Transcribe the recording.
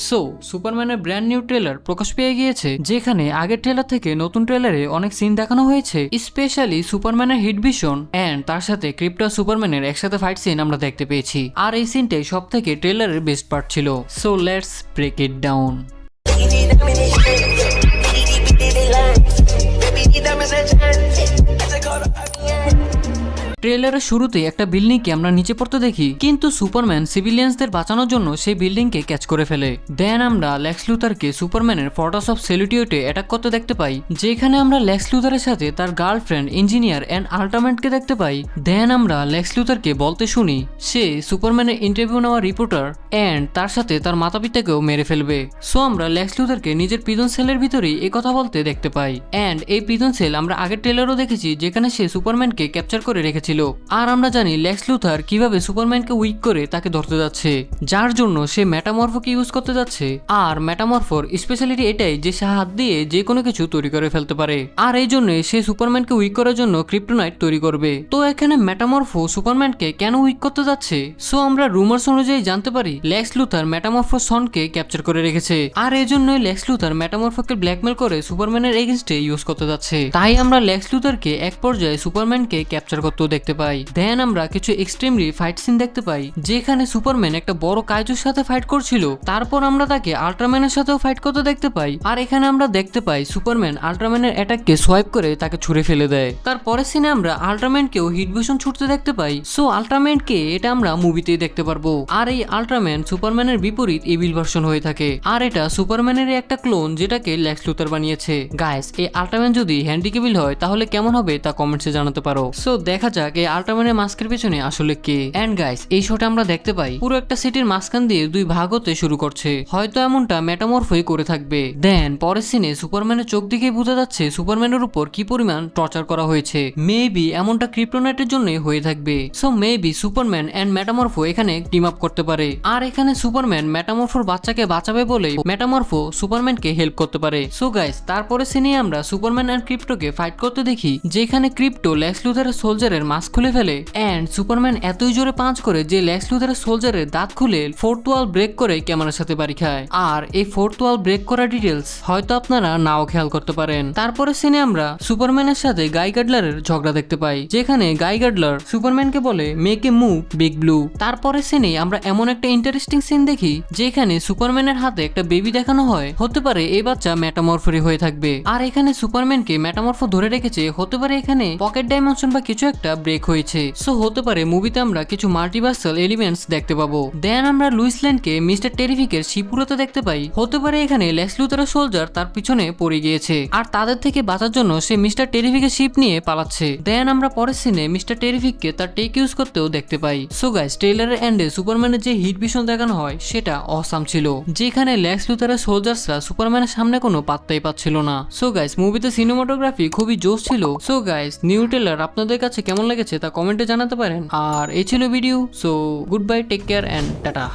So সুপারম্যানের brand new trailer প্রকাশ পেয়ে গিয়েছে, যেখানে আগের ট্রেলার থেকে নতুন ট্রেলারে অনেক সিন দেখানো হয়েছে, স্পেশালি সুপারম্যানের হিট ভিশন এন্ড তার সাথে ক্রিপ্টো সুপারম্যানের একসাথে ফাইট সিন আমরা দেখতে পেয়েছি। আর এই সিনটাই সব থেকে ট্রেলারের বেস্ট পার্ট ছিল। So let's break it down. ট্রেলারের শুরুতে একটা বিল্ডিংকে আমরা নিচে পড়তে দেখি, কিন্তু সুপারম্যান সিভিলিয়ানসদের বাঁচানোর জন্য সেই বিল্ডিংকে ক্যাচ করে ফেলে। দেন আমরা লেক্স লুথারকে সুপারম্যানের ফোর্ট্রেস অফ সেলুটিউটে অ্যাটাক করতে দেখতে পাই, যেখানে আমরা লেক্স লুথারের সাথে তার গার্লফ্রেন্ড ইঞ্জিনিয়ার এন্ড আল্টিমেটকে দেখতে পাই। দেন আমরা লেক্স লুথারকে বলতে শুনি সে সুপারম্যানের ইন্টারভিউ নেওয়া রিপোর্টার এন্ড তার সাথে তার মাতা পিতাকেও মেরে ফেলবে। সো আমরা লেক্স লুথারকে নিজের প্রিজন সেলের ভিতরেই এই কথা বলতে দেখতে পাই। এন্ড এই প্রিজন সেল আমরা আগের ট্রেলারও দেখেছি, যেখানে সে সুপারম্যানকে ক্যাপচার করে রেখেছে। আর আমরা জানি লেক্স লুথার কিভাবে সুপারম্যানকে উইক করে তাকে ধরতে যাচ্ছে, যার জন্য সে মেটামরফোকে ইউজ করতে যাচ্ছে। আর মেটামরফোর স্পেশালিটি এটাই যে সে হাত দিয়ে যে কোনো কিছু তৈরি করে ফেলতে পারে, আর এই জন্য সে সুপারম্যানকে উইক করার জন্য ক্রিপ্টোনাইট তৈরি করবে। তো এখানে মেটামরফো সুপারম্যানকে কেন উইক করতে যাচ্ছে? সো আমরা রুমার্স অনুযায়ী জানতে পারি লেক্স লুথার মেটামরফো সনকে ক্যাপচার করে রেখেছে, আর এই জন্যই লেক্স লুথার মেটামরফোকে ব্ল্যাকমেল করে সুপারম্যানের এগেইনস্টে ইউজ করতে যাচ্ছে। তাই আমরা লেক্স লুথারকে এক পর্যায়ে সুপারম্যানকে ক্যাপচার করতে দেখতে পাই। দেন আমরা কিছু এক্সট্রিমলি ফাইট সিন দেখতে পাই, যেখানে সুপারম্যান একটা বড় কাইজুর সাথে ফাইট করছিল। তারপর আমরা তাকে আল্ট্রাম্যানের সাথেও ফাইট করতে দেখতে পাই, আর এখানে আমরা দেখতে পাই সুপারম্যান আল্ট্রাম্যানের অ্যাটাককে সোয়াইপ করে তাকে ছুঁড়ে ফেলে দেয়। তারপরের সিনে আমরা আল্ট্রাম্যানকেও হিট ভিশন ছুটতে দেখতে পাই। সো আল্ট্রাম্যানকে এটা আমরা মুভিতেই দেখতে পারবো। আর এই আল্ট্রাম্যান সুপারম্যানের বিপরীত ইভিল ভার্সন হয়ে থাকে, আর এটা সুপারম্যানের একটা ক্লোন যেটাকে লেক্স লুথার বানিয়েছে। গাইস, এই আল্ট্রাম্যান যদি হ্যান্ডিকেবল হয় তাহলে কেমন হবে তা কমেন্টসে জানাতে পারো। সো দেখা যাক এই আল্ট্রাম্যানের মাস্কের পেছনে আসলে কে। এন্ড গাইস, এই শটে আমরা দেখতে পাই পুরো একটা সিটির মাঝখান দিয়ে দুই ভাগ হতে শুরু করছে, হয়তো এমনটা মেটামরফোই করে থাকবে। দেন পরের সিনে সুপারম্যানের চোখ দিকেই বোঝা যাচ্ছে সুপারম্যানের উপর কি পরিমাণ টর্চার করা হয়েছে। মেবি এমনটা ক্রিপ্টোনাইটের জন্যই হয়ে থাকবে। সো মেবি সুপারম্যান এন্ড মেটামরফো এখানে টিম আপ করতে পারে, আর এখানে সুপারম্যান মেটামরফোর বাচ্চাকে বাঁচাবে বলেই মেটামরফো সুপারম্যানকে হেল্প করতে পারে। সো গাইস, তারপরে সিনে আমরা সুপারম্যান এন্ড ক্রিপ্টোকে ফাইট করতে দেখি, যেখানে ক্রিপ্টো লেক্স লুথারের সোলজারের মাস্ক খুলে ফেলে এন্ড সুপারম্যান এতই জোরে পাঞ্চ করে যে লেক্স লুথারের সোলজারের দাঁত খুলে ফোর্থ ওয়াল ব্রেক করে ক্যামেরার সাথে বাড়ি খায়। আর এই ফোর্থ ওয়াল ব্রেক করা ডিটেলস হয়তো আপনারা নাও খেয়াল করতে পারেন। তারপরে সিনে আমরা সুপারম্যানের সাথে গাই গাডলারের ঝগড়া দেখতে পাই, যেখানে গাই গাডলার সুপারম্যানকে বলে make a move big blue. তারপরে সিনে আমরা এমন একটা ইন্টারেস্টিং সিন দেখি, যেখানে সুপারম্যানের হাতে একটা বেবি দেখানো হয়, হতে পারে এই বাচ্চা মেটামরফোরি হয়ে থাকবে। আর এখানে সুপারম্যানকে মেটামরফো ধরে রেখেছে, হতে পারে এখানে পকেট ডাইমেনশন বা কিছু একটা ব্রেক হয়েছে। সো হতে পারে মুভিতে আমরা কিছু মাল্টিভার্সাল এলিমেন্টস দেখতে পাবো। দেন আমরা লুইস লেনকে মিস্টার টেরিফিকের শিপুরাতে দেখতে পাই, হতে পারে এখানে লেক্স লুথারের সোলজার তার পিছনে পড়ে গিয়েছে, আর তাদের থেকে বাঁচার জন্য সে মিস্টার টেরিফিকের শিপ নিয়ে পালাচ্ছে। দেন আমরা পরের সিনে মিস্টার টেরিফিককে তার টেক ইউজ করতেও দেখতে পাই। সো গাইস, ট্রেলারের এন্ডে সুপারম্যানের যে হিট ভিশন দেখানো হয় সেটা অসাম ছিল, যেখানে লেক্স লুথারের সোলজার্সরা সুপারম্যানের সামনে কোনো পাত্তাই পাচ্ছিল না। সো গাইস, মুভিতে সিনেমাটোগ্রাফি খুবই জোশ ছিল। সো গাইস, নিউ ট্রেলার আপনাদের কাছে কেমন লেগেছে তা কমেন্টে জানাতে পারেন। আর এই ছিল video. So good bye, take care and tata.